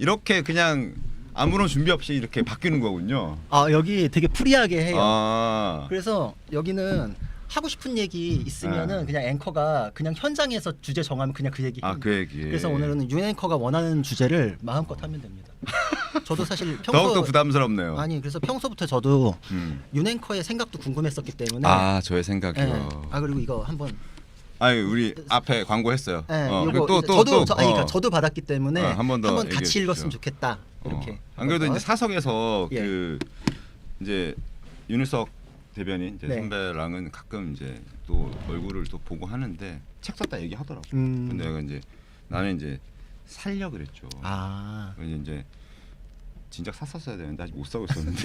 이렇게 그냥 아무런 준비 없이 이렇게 바뀌는 거군요. 아 여기 되게 프리하게 해요. 아, 그래서 여기는 하고 싶은 얘기 있으면은 그냥 앵커가 그냥 현장에서 주제 정하면 그냥 그 얘기. 그 얘기. 그래서 오늘은 윤 앵커가 원하는 주제를 마음껏 하면 됩니다. 저도 사실 더욱더 부담스럽네요. 아니 그래서 평소부터 저도 윤 앵커의 생각도 궁금했었기 때문에. 저의 생각이요. 네. 그리고 이거 한번. 아니 우리 앞에 광고했어요. 네, 그리고 그러니까 저도 받았기 때문에 한 번 더 한번 같이 얘기해 읽었으면 주십시오. 좋겠다. 이렇게. 안 그래도 이제 사석에서 예. 그 이제 윤일석 대변인 이제 네. 선배랑은 가끔 이제 또 얼굴을 또 보고 하는데 책 썼다 얘기하더라고. 근데 내가 이제 나는 이제 살려 그랬죠. 그래서 이제 진작 샀었어야 되는데 아직 못 사고 있었는데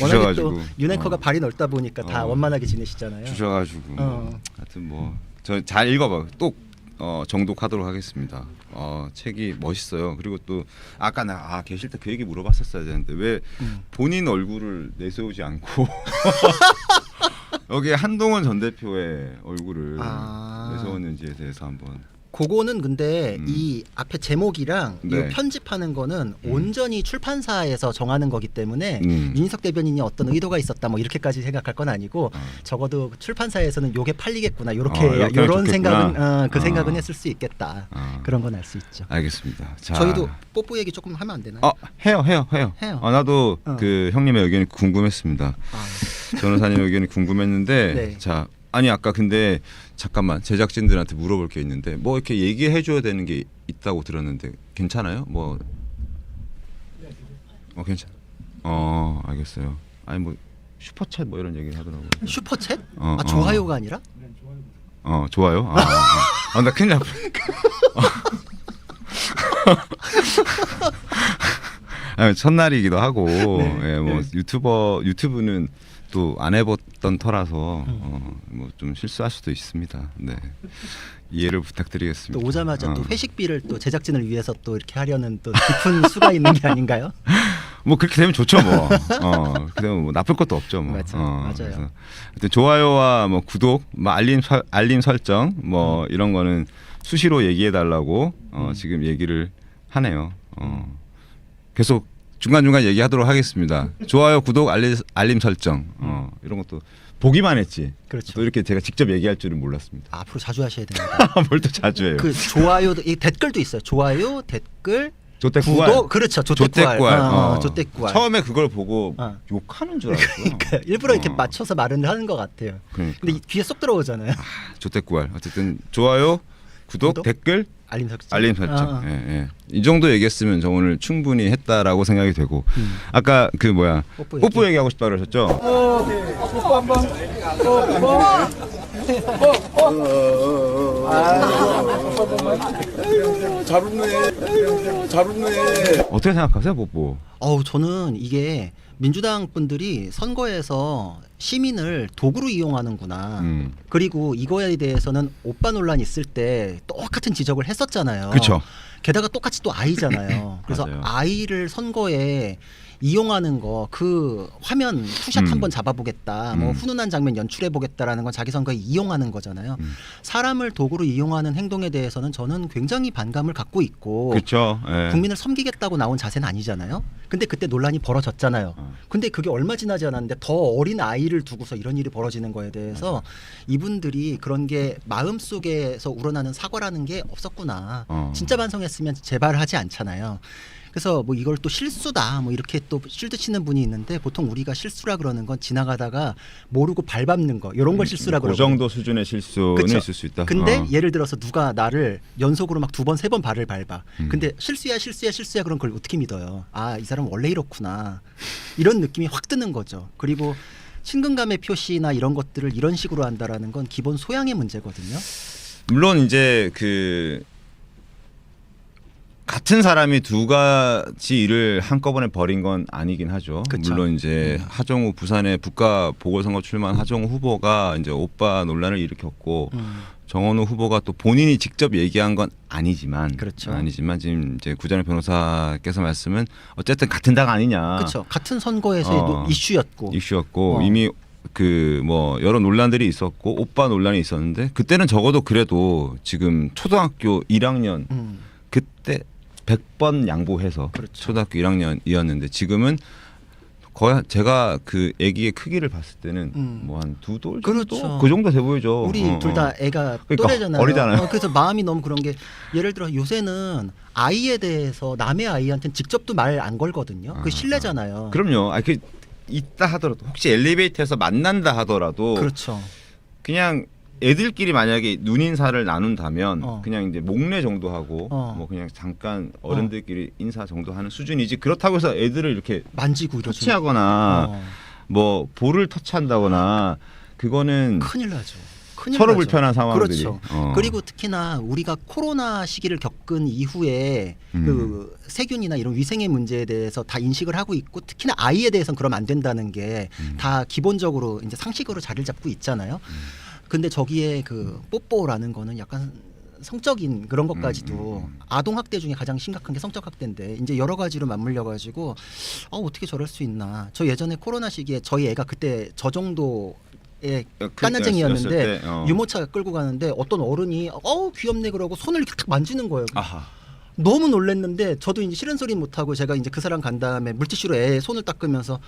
워낙에 또 윤앵커가 발이 넓다 보니까 다 원만하게 지내시잖아요. 주셔가지고 하여튼 뭐 저 잘 읽어봐. 또 정독하도록 하겠습니다. 책이 멋있어요. 그리고 또 아까 나 계실 때 그 얘기 물어봤었어야 되는데 왜 본인 얼굴을 내세우지 않고 여기 한동훈 전 대표의 얼굴을 내세웠는지에 대해서 한번. 그거는 근데 이 앞에 제목이랑 네. 이 편집하는 거는 온전히 출판사에서 정하는 거기 때문에 윤희석 대변인이 어떤 의도가 있었다 뭐 이렇게까지 생각할 건 아니고 적어도 출판사에서는 요게 팔리겠구나 요렇게 요런 생각은 그 생각은 했을 수 있겠다. 그런 건 알 수 있죠. 알겠습니다. 자. 저희도 뽀뽀 얘기 조금 하면 안 되나요? 해요. 나도 그 형님의 의견이 궁금했습니다. 변호사님 의견이 궁금했는데 네. 자. 아니 아까 근데 잠깐만 제작진들한테 물어볼 게 있는데 뭐 이렇게 얘기해 줘야 되는 게 있다고 들었는데 괜찮아요? 뭐 괜찮. 알겠어요. 아니 뭐 슈퍼챗 뭐 이런 얘기 하더라고요. 슈퍼챗? 좋아요가 아니라? 좋아요. 나 큰일 날. 첫날이기도 하고 네. 뭐 유튜브는 또 안 해봤던 터라서 뭐 좀 실수할 수도 있습니다. 네. 이해를 부탁드리겠습니다. 또 오자마자 또 회식비를 또 제작진을 위해서 또 이렇게 하려는 또 깊은 수가 있는 게 아닌가요? 뭐 그렇게 되면 좋죠 뭐. 그러면 뭐 나쁠 것도 없죠 뭐. 맞아요. 그래서 하여튼 좋아요와 뭐 구독, 뭐 알림 설정 뭐 이런 거는 수시로 얘기해 달라고 지금 얘기를 하네요. 계속 중간중간 얘기하도록 하겠습니다. 좋아요, 구독, 알림 설정 이런 것도 보기만 했지. 그렇죠. 또 이렇게 제가 직접 얘기할 줄은 몰랐습니다. 앞으로 자주 하셔야 됩니다. 뭘 또 자주 해요. 그 좋아요, 이 댓글도 있어요. 좋아요, 댓글, 조댓구알. 구독, 그렇죠. 조댓구알. 조댓구알. 처음에 그걸 보고 욕하는 줄 알았어요. 그러니까 일부러 이렇게 맞춰서 말을 하는 것 같아요. 그러니까. 근데 귀에 쏙 들어오잖아요. 조댓구알. 어쨌든 좋아요, 구독, 댓글, 알림 설정. 예. 이 정도 얘기했으면 저 오늘 충분히 했다라고 생각이 되고 아까 그 뭐야 뽀뽀 얘기하고 싶다 그러셨죠? 뽀뽀 한번. 잘 웃네. 잘 웃네. 어떻게 생각하세요, 뽀뽀? 저는 이게 민주당 분들이 선거에서 시민을 도구로 이용하는구나. 그리고 이거에 대해서는 오빠 논란 있을 때 똑같은 지적을 했었잖아요. 그렇죠. 게다가 똑같이 또 아이잖아요. 그래서 맞아요. 아이를 선거에 이용하는 거, 그 화면 투샷 한번 잡아보겠다, 뭐 훈훈한 장면 연출해보겠다라는 건 자기 선거에 이용하는 거잖아요. 사람을 도구로 이용하는 행동에 대해서는 저는 굉장히 반감을 갖고 있고, 그렇죠. 예. 국민을 섬기겠다고 나온 자세는 아니잖아요. 근데 그때 논란이 벌어졌잖아요. 근데 그게 얼마 지나지 않았는데 더 어린 아이를 두고서 이런 일이 벌어지는 거에 대해서 이분들이 그런 게 마음속에서 우러나는 사과라는 게 없었구나. 진짜 반성했으면 재발하지 않잖아요. 그래서 뭐 이걸 또 실수다 뭐 이렇게 또 실드 치는 분이 있는데 보통 우리가 실수라 그러는 건 지나가다가 모르고 발 밟는 거 이런 걸 실수라 그러고 그 정도 수준의 실수는 그쵸? 있을 수 있다. 근데 예를 들어서 누가 나를 연속으로 막 2번 3번 발을 밟아. 근데 실수야 그런 걸 어떻게 믿어요? 이 사람 원래 이렇구나. 이런 느낌이 확 드는 거죠. 그리고 친근감의 표시나 이런 것들을 이런 식으로 한다라는 건 기본 소양의 문제거든요. 물론 이제 그 같은 사람이 두 가지 일을 한꺼번에 벌인 건 아니긴 하죠. 그쵸. 물론 이제 하정우 부산의 북가 보궐선거 출마한 하정우 후보가 이제 오빠 논란을 일으켰고 정원우 후보가 또 본인이 직접 얘기한 건 아니지만, 그렇죠. 아니지만 지금 이제 구자룡 변호사께서 말씀은 어쨌든 같은 당 아니냐. 그렇죠. 같은 선거에서의 이슈였고 이미 그 뭐 여러 논란들이 있었고 오빠 논란이 있었는데 그때는 적어도 그래도 지금 초등학교 1학년 그때 100번 양보해서 그렇죠. 초등학교 1학년이었는데 지금은 거의 제가 그 아기의 크기를 봤을 때는 뭐 한 2돌 정도 그렇죠. 그 정도 돼 보이죠. 우리 둘 다 애가 그러니까 또래잖아요. 어리잖아요. 그래서 마음이 너무 그런 게 예를 들어 요새는 아이에 대해서 남의 아이한테는 직접도 말 안 걸거든요. 그 신뢰잖아요. 그럼요. 그 있다 하더라도 혹시 엘리베이터에서 만난다 하더라도 그렇죠. 그냥 애들끼리 만약에 눈인사를 나눈다면 어. 그냥 이제 목례 정도 하고 뭐 그냥 잠깐 어른들끼리 인사 정도 하는 수준이지 그렇다고 해서 애들을 이렇게 만지고 이러죠. 터치하거나 뭐 볼을 터치한다거나 그거는 큰일 나죠. 큰일 서로 나죠. 불편한 상황들이. 그렇죠. 어. 그리고 특히나 우리가 코로나 시기를 겪은 이후에 그 세균이나 이런 위생의 문제에 대해서 다 인식을 하고 있고 특히나 아이에 대해서는 그러면 안 된다는 게 다 기본적으로 이제 상식으로 자리를 잡고 있잖아요. 근데 저기에 그 뽀뽀라는 거는 약간 성적인 그런 것까지도 아동 학대 중에 가장 심각한 게 성적 학대인데 이제 여러 가지로 맞물려 가지고 어떻게 저럴 수 있나. 저 예전에 코로나 시기에 저희 애가 그때 저 정도의 깐난쟁이였는데 때, 어. 유모차 끌고 가는데 어떤 어른이 귀엽네 그러고 손을 이렇게 탁 만지는 거예요. 아하. 너무 놀랬는데 저도 이제 싫은 소리 못 하고 제가 이제 그 사람 간 다음에 물티슈로 애 손을 닦으면서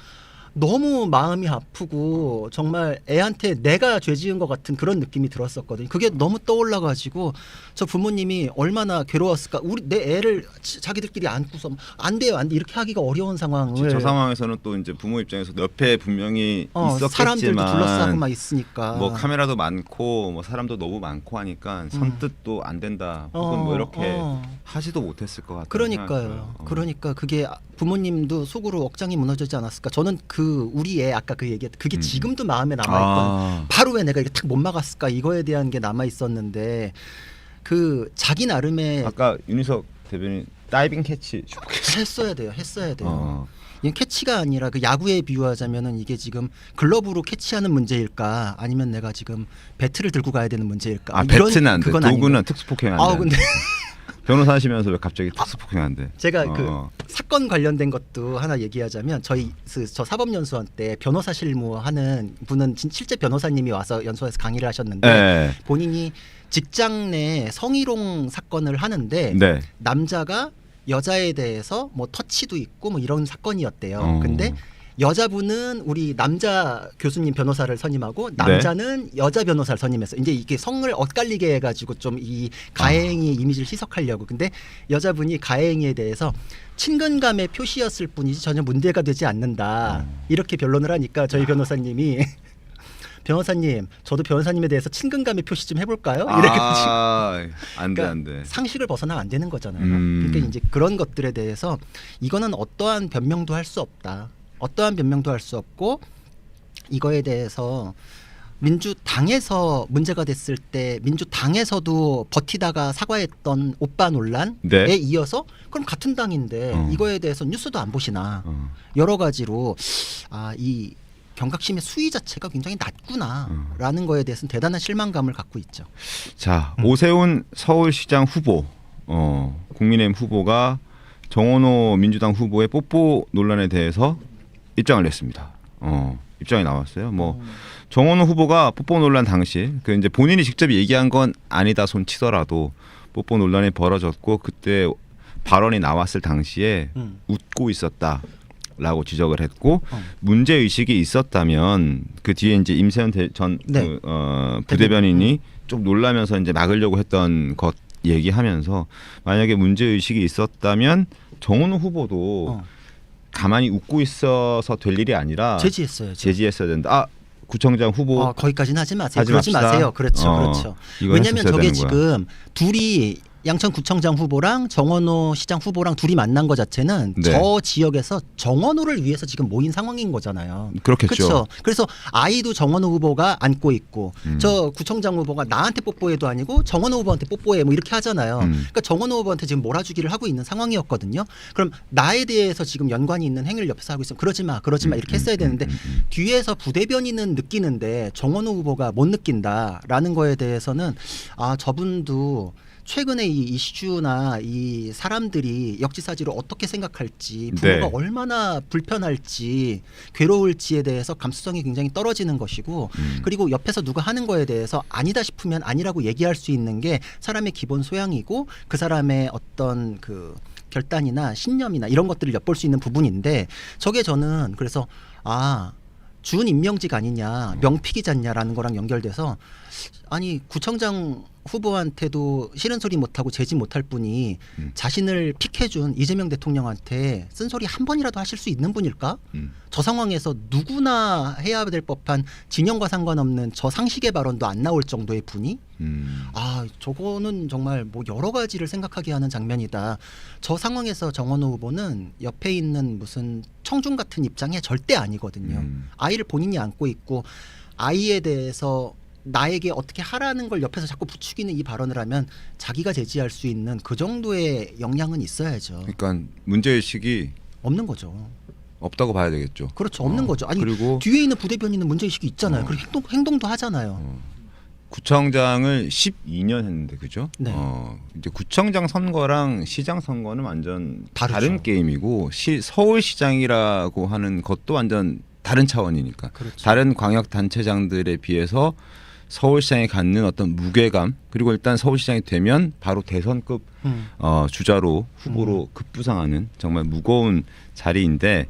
너무 마음이 아프고 정말 애한테 내가 죄 지은 것 같은 그런 느낌이 들었었거든요. 그게 너무 떠올라가지고 저 부모님이 얼마나 괴로웠을까. 내 애를 자기들끼리 안고서 안 돼요, 안 돼 이렇게 하기가 어려운 상황을. 저 상황에서는 또 이제 부모 입장에서 옆에 분명히 있었겠지만 사람들도 둘러싸고 막 있으니까. 뭐 카메라도 많고 뭐 사람도 너무 많고 하니까 선뜻도 안 된다. 혹은 뭐 이렇게 하지도 못했을 것 같아요. 그러니까요. 그러니까 그게 부모님도 속으로 억장이 무너지지 않았을까. 저는 우리 애 아까 그 얘기했던 그게 지금도 마음에 남아 있거든요. 바로 왜 내가 이게 탁 못 막았을까 이거에 대한 게 남아 있었는데 그 자기 나름의 아까 윤희석 대변인 다이빙 캐치 했어야 돼요. 이게 캐치가 아니라 그 야구에 비유하자면은 이게 지금 글러브로 캐치하는 문제일까 아니면 내가 지금 배트를 들고 가야 되는 문제일까? 배트는 안 돼. 그건 도구는 아닌가? 특수폭행 안 돼. 근데 변호사 하시면서 왜 갑자기 특수폭행 안 돼? 제가 그 사건 관련된 것도 하나 얘기하자면 저 사법연수원 때 변호사 실무하는 분은 실제 변호사님이 와서 연수원에서 강의를 하셨는데 네. 본인이 직장 내 성희롱 사건을 하는데 네. 남자가 여자에 대해서 뭐 터치도 있고 뭐 이런 사건이었대요. 근데 여자분은 우리 남자 교수님 변호사를 선임하고 남자는 여자 변호사를 선임했어. 이제 이게 성을 엇갈리게 해가지고 좀 이 가해행위 이미지를 희석하려고. 근데 여자분이 가해행위에 대해서 친근감의 표시였을 뿐이지 전혀 문제가 되지 않는다. 이렇게 변론을 하니까 저희 변호사님이 변호사님, 저도 변호사님에 대해서 친근감의 표시 좀 해볼까요? 이래가지고 안 돼. 그러니까 상식을 벗어나면 안 되는 거잖아요. 그러니까 이제 그런 것들에 대해서 이거는 어떠한 변명도 할 수 없다. 어떠한 변명도 할 수 없고 이거에 대해서 민주당에서 문제가 됐을 때 민주당에서도 버티다가 사과했던 오빠 논란에 이어서 그럼 같은 당인데 이거에 대해서 뉴스도 안 보시나 여러 가지로 이 경각심의 수위 자체가 굉장히 낮구나라는 거에 대해서는 대단한 실망감을 갖고 있죠. 자, 오세훈 서울시장 후보, 국민의힘 후보가 정원호 민주당 후보의 뽀뽀 논란에 대해서 입장을 냈습니다. 입장이 나왔어요. 뭐 정원호 후보가 뽀뽀 논란 당시 그 이제 본인이 직접 얘기한 건 아니다 손 치더라도 뽀뽀 논란이 벌어졌고 그때 발언이 나왔을 당시에 웃고 있었다라고 지적을 했고 문제 의식이 있었다면 그 뒤에 이제 임세현 전 부대변인이 좀 놀라면서 이제 막으려고 했던 것 얘기하면서 만약에 문제 의식이 있었다면 정원호 후보도 가만히 웃고 있어서 될 일이 아니라 제지했어야 된다. 구청장 후보 거기까지는 하지 마세요. 그러지 마세요. 그렇죠. 왜냐하면 저게 지금 둘이 양천구청장 후보랑 정원호 시장 후보랑 둘이 만난 것 자체는 저 지역에서 정원호를 위해서 지금 모인 상황인 거잖아요. 그렇겠죠. 그렇죠. 그래서 아이도 정원호 후보가 안고 있고 저 구청장 후보가 나한테 뽀뽀해도 아니고 정원호 후보한테 뽀뽀해 뭐 이렇게 하잖아요. 그러니까 정원호 후보한테 지금 몰아주기를 하고 있는 상황이었거든요. 그럼 나에 대해서 지금 연관이 있는 행위를 옆에서 하고 있으면 그러지 마 이렇게 했어야 되는데 뒤에서 부대변인은 느끼는데 정원호 후보가 못 느낀다라는 거에 대해서는 저분도 최근에 이 이슈나 이 사람들이 역지사지를 어떻게 생각할지 부모가 얼마나 불편할지 괴로울지에 대해서 감수성이 굉장히 떨어지는 것이고 그리고 옆에서 누가 하는 거에 대해서 아니다 싶으면 아니라고 얘기할 수 있는 게 사람의 기본 소양이고 그 사람의 어떤 그 결단이나 신념이나 이런 것들을 엿볼 수 있는 부분인데 저게 저는 그래서 준 임명직 아니냐 명픽이잖냐라는 거랑 연결돼서 아니 구청장 후보한테도 싫은 소리 못하고 제지 못할 분이 자신을 픽해준 이재명 대통령한테 쓴소리 한 번이라도 하실 수 있는 분일까? 저 상황에서 누구나 해야 될 법한 진영과 상관없는 저 상식의 발언도 안 나올 정도의 분이 저거는 정말 뭐 여러 가지를 생각하게 하는 장면이다. 저 상황에서 정원호 후보는 옆에 있는 무슨 청중 같은 입장에 절대 아니거든요. 아이를 본인이 안고 있고 아이에 대해서 나에게 어떻게 하라는 걸 옆에서 자꾸 부추기는 이 발언을 하면 자기가 제지할 수 있는 그 정도의 역량은 있어야죠. 그러니까 문제의식이 없는 거죠. 없다고 봐야 되겠죠. 그렇죠. 없는 거죠. 아니 그리고 뒤에 있는 부대변인은 문제의식이 있잖아요. 그리고 행동도 하잖아요. 구청장을 12년 했는데 그죠? 네. 이제 구청장 선거랑 시장 선거는 완전 다르죠. 다른 게임이고 서울시장이라고 하는 것도 완전 다른 차원이니까 그렇죠. 다른 광역 단체장들에 비해서 서울시장이 갖는 어떤 무게감 그리고 일단 서울시장이 되면 바로 대선급 주자로 후보로 급부상하는 정말 무거운 자리인데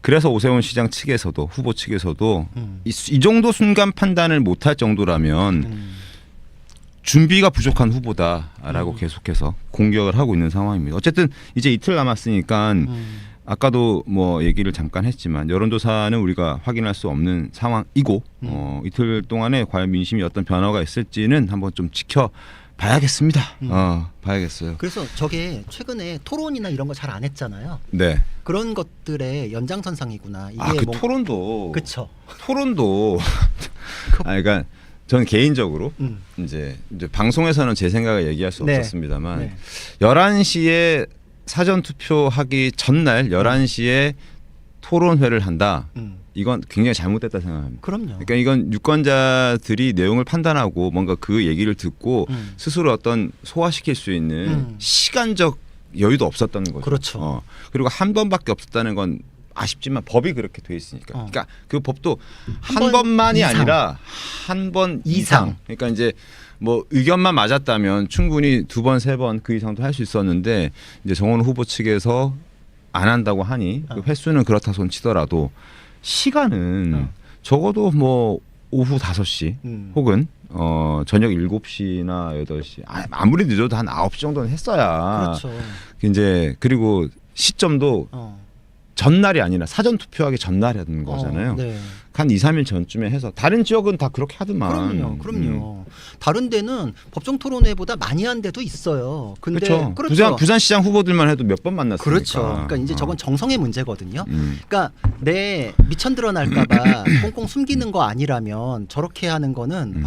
그래서 오세훈 시장 측에서도 후보 측에서도 이 정도 순간 판단을 못할 정도라면 준비가 부족한 후보다라고 계속해서 공격을 하고 있는 상황입니다. 어쨌든 이제 이틀 남았으니까 아까도 뭐 얘기를 잠깐 했지만 여론조사는 우리가 확인할 수 없는 상황이고 이틀 동안에 과연 민심이 어떤 변화가 있을지는 한번 좀 지켜봐야겠습니다. 봐야겠어요. 그래서 저게 최근에 토론이나 이런 거 잘 안 했잖아요. 네. 그런 것들의 연장선상이구나. 이게 그 토론도 그렇죠. 토론도 그러니까 저는 개인적으로 이제 방송에서는 제 생각을 얘기할 수 네. 없었습니다만 네. 11시에 사전 투표하기 전날 11시에 토론회를 한다. 이건 굉장히 잘못됐다 생각합니다. 그럼요. 그러니까 이건 유권자들이 내용을 판단하고 뭔가 그 얘기를 듣고 스스로 어떤 소화시킬 수 있는 시간적 여유도 없었던 거죠. 그렇죠. 그리고 한 번밖에 없었다는 건 아쉽지만 법이 그렇게 돼 있으니까. 그러니까 그 법도 한 번 번만이 이상. 아니라 한 번 이상. 그러니까 이제 뭐 의견만 맞았다면 충분히 두 번, 세 번 그 이상도 할 수 있었는데 이제 정원호 후보 측에서 안 한다고 하니 그 횟수는 그렇다 손 치더라도 시간은 적어도 뭐 오후 5시 혹은 저녁 7시나 8시 아무리 늦어도 한 9시 정도는 했어야 그렇죠. 이제 그리고 시점도 전날이 아니라 사전 투표하기 전날이라는 거잖아요. 네. 한 2, 3일 전쯤에 해서 다른 지역은 다 그렇게 하더만. 그럼요. 다른 데는 법정 토론회보다 많이 한 데도 있어요. 근데 그렇죠. 그렇죠. 부산시장 후보들만 해도 몇 번 만났으니까. 그렇죠. 그러니까 이제 저건 정성의 문제거든요. 그러니까 내 미천 드러날까봐 꽁꽁 숨기는 거 아니라면 저렇게 하는 거는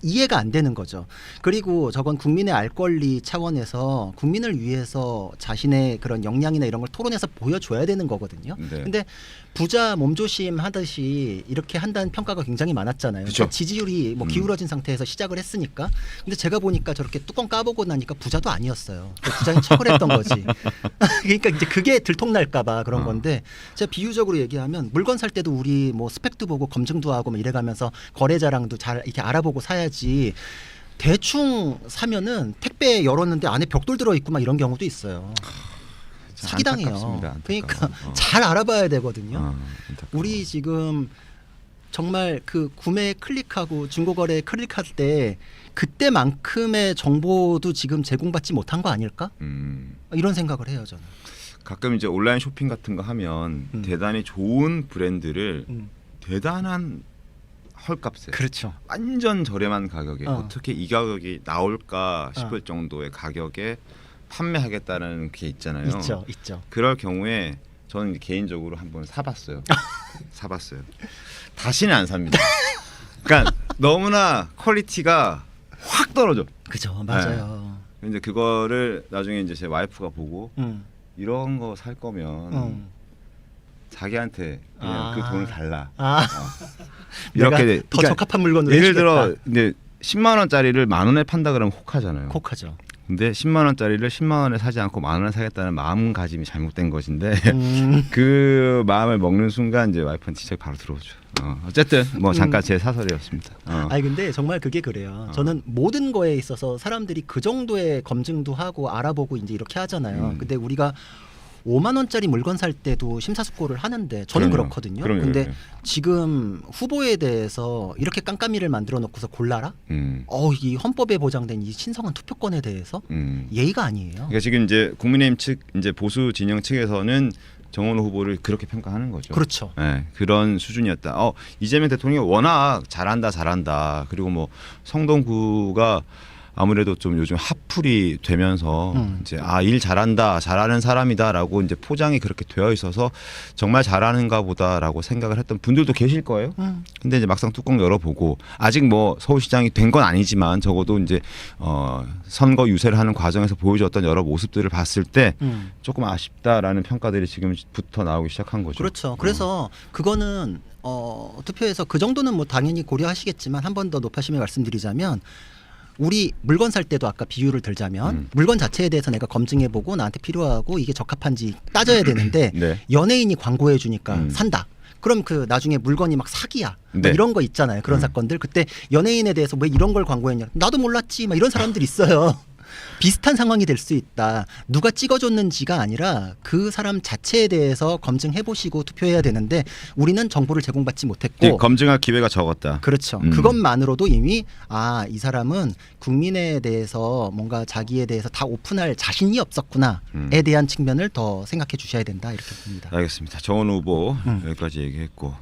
이해가 안 되는 거죠. 그리고 저건 국민의 알 권리 차원에서 국민을 위해서 자신의 그런 역량이나 이런 걸 토론해서 보여줘야 되는 거거든요. 네. 근데 부자 몸조심 하듯이 이렇게 한다는 평가가 굉장히 많았잖아요. 그쵸. 그러니까 지지율이 뭐 기울어진 상태에서 시작을 했으니까. 근데 제가 보니까 저렇게 뚜껑 까보고 나니까 부자도 아니었어요. 부자인 척을 했던 거지. 그러니까 이제 그게 들통날까봐 그런 건데 제가 비유적으로 얘기하면 물건 살 때도 우리 뭐 스펙도 보고 검증도 하고 뭐 이래가면서 거래자랑도 잘 이렇게 알아보고 사야지. 대충 사면은 택배 열었는데 안에 벽돌 들어 있고 막 이런 경우도 있어요. 사기당해요. 안타깝습니다. 그러니까 잘 알아봐야 되거든요. 안타까워. 우리 지금 정말 그 구매 클릭하고 중고거래 클릭할 때 그때만큼의 정보도 지금 제공받지 못한 거 아닐까? 이런 생각을 해요 저는. 가끔 이제 온라인 쇼핑 같은 거 하면 대단히 좋은 브랜드를 대단한 헐값에 그렇죠. 완전 저렴한 가격에 어떻게 이 가격이 나올까 싶을 정도의 가격에 판매하겠다는 게 있잖아요. 있죠. 그럴 경우에 저는 개인적으로 한번 사봤어요. 사봤어요. 다시는 안 삽니다. 그러니까 너무나 퀄리티가 확 떨어져. 그죠, 맞아요. 네. 이제 그거를 나중에 이제 제 와이프가 보고 이런 거 살 거면 자기한테 그냥 그 돈을 달라. 이렇게 더 그러니까 적합한 물건으로 예를 해주겠다. 들어 이제 10만 원짜리를 만 원에 판다 그러면 혹하잖아요. 혹하죠. 근데 10만 원짜리를 10만 원에 사지 않고 만 원에 사겠다는 마음가짐이 잘못된 것인데 그 마음을 먹는 순간 이제 와이프는 지적이 바로 들어오죠. 어쨌든 뭐 잠깐 제 사설이었습니다. 아니 근데 정말 그게 그래요. 저는 모든 거에 있어서 사람들이 그 정도의 검증도 하고 알아보고 이제 이렇게 하잖아요. 근데 우리가 5만 원짜리 물건 살 때도 심사숙고를 하는데 저는 그럼요. 그렇거든요. 그럼요, 근데 그럼요. 지금 후보에 대해서 이렇게 깜깜이를 만들어 놓고서 골라라? 이 헌법에 보장된 이 신성한 투표권에 대해서 예의가 아니에요. 그러니까 지금 이제 국민의힘 측 이제 보수 진영 측에서는 정원호 후보를 그렇게 평가하는 거죠. 그렇죠. 네, 그런 수준이었다. 이재명 대통령이 워낙 잘한다. 그리고 뭐 성동구가 아무래도 좀 요즘 핫플이 되면서 이제 일 잘하는 사람이다라고 이제 포장이 그렇게 되어 있어서 정말 잘하는가 보다라고 생각을 했던 분들도 계실 거예요. 근데 이제 막상 뚜껑 열어보고 아직 뭐 서울시장이 된 건 아니지만 적어도 이제 선거 유세를 하는 과정에서 보여줬던 여러 모습들을 봤을 때 조금 아쉽다라는 평가들이 지금부터 나오기 시작한 거죠. 그렇죠. 그래서 그거는 투표에서 그 정도는 뭐 당연히 고려하시겠지만 한 번 더 높아심에 말씀드리자면 우리 물건 살 때도 아까 비유를 들자면 물건 자체에 대해서 내가 검증해보고 나한테 필요하고 이게 적합한지 따져야 되는데 네. 연예인이 광고해 주니까 산다. 그럼 그 나중에 물건이 막 사기야. 뭐 네. 이런 거 있잖아요. 그런 사건들. 그때 연예인에 대해서 왜 이런 걸 광고했냐. 나도 몰랐지. 막 이런 사람들이 있어요. 비슷한 상황이 될 수 있다. 누가 찍어줬는지가 아니라 그 사람 자체에 대해서 검증해 보시고 투표해야 되는데 우리는 정보를 제공받지 못했고 검증할 기회가 적었다. 그렇죠. 그것만으로도 이미 이 사람은 국민에 대해서 뭔가 자기에 대해서 다 오픈할 자신이 없었구나에 대한 측면을 더 생각해 주셔야 된다 이렇게 봅니다. 알겠습니다. 정원호 후보 여기까지 얘기했고